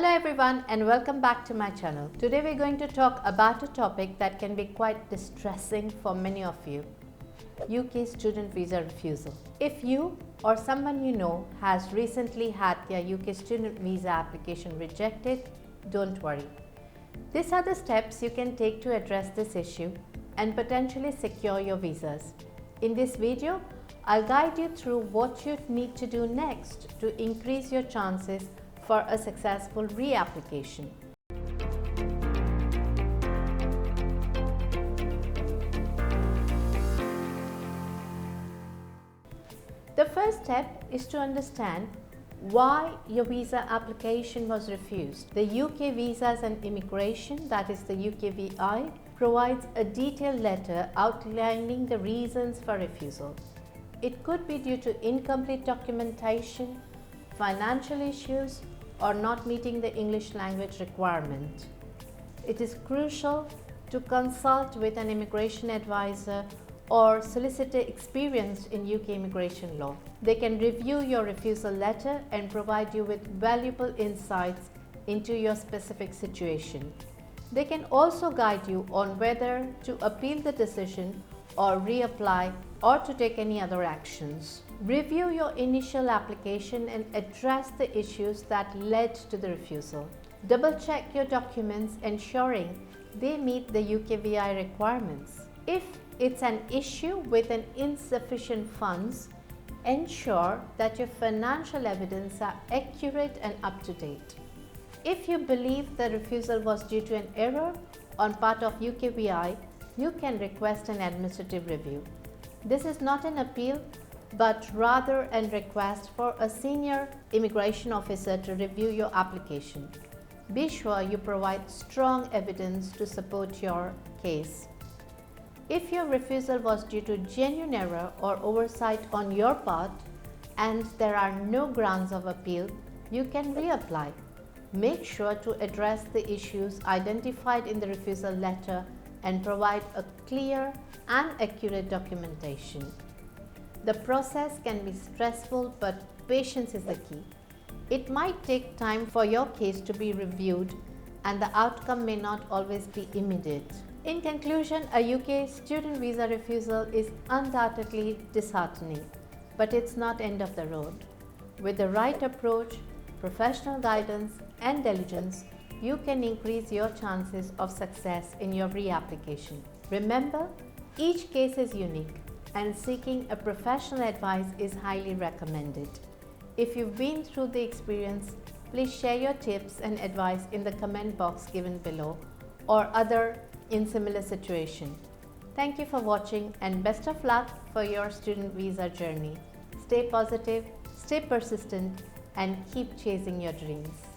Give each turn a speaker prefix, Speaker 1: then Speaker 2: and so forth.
Speaker 1: Hello everyone and welcome back to my channel. Today we're going to talk about a topic that can be quite distressing for many of you. UK student visa refusal. If you or someone you know has recently had their UK student visa application rejected, don't worry. These are the steps you can take to address this issue and potentially secure your visas. In this video, I'll guide you through what you need to do next to increase your chances for a successful reapplication. The first step is to understand why your visa application was refused. The UK Visas and Immigration, that is the UKVI, provides a detailed letter outlining the reasons for refusal. It could be due to incomplete documentation, financial issues, or not meeting the English language requirement. It is crucial to consult with an immigration advisor or solicitor experienced in UK immigration law. They can review your refusal letter and provide you with valuable insights into your specific situation. They can also guide you on whether to appeal the decision or reapply or to take any other actions. Review your initial application and address the issues that led to the refusal. Double check your documents, ensuring they meet the UKVI requirements. If it's an issue with an insufficient funds, ensure that your financial evidence are accurate and up to date. If you believe the refusal was due to an error on part of UKVI, you can request an administrative review. This is not an appeal, but rather a request for a senior immigration officer to review your application. Be sure you provide strong evidence to support your case. If your refusal was due to genuine error or oversight on your part and there are no grounds of appeal, you can reapply. Make sure to address the issues identified in the refusal letter and provide a clear and accurate documentation. The process can be stressful, but patience is the key. It might take time for your case to be reviewed, and the outcome may not always be immediate. In conclusion, a UK student visa refusal is undoubtedly disheartening, but it's not end of the road. With the right approach, professional guidance, and diligence, you can increase your chances of success in your reapplication. Remember, each case is unique, and seeking a professional advice is highly recommended. If you've been through the experience, please share your tips and advice in the comment box given below or other in similar situation. Thank you for watching and best of luck for your student visa journey. Stay positive, stay persistent, and keep chasing your dreams.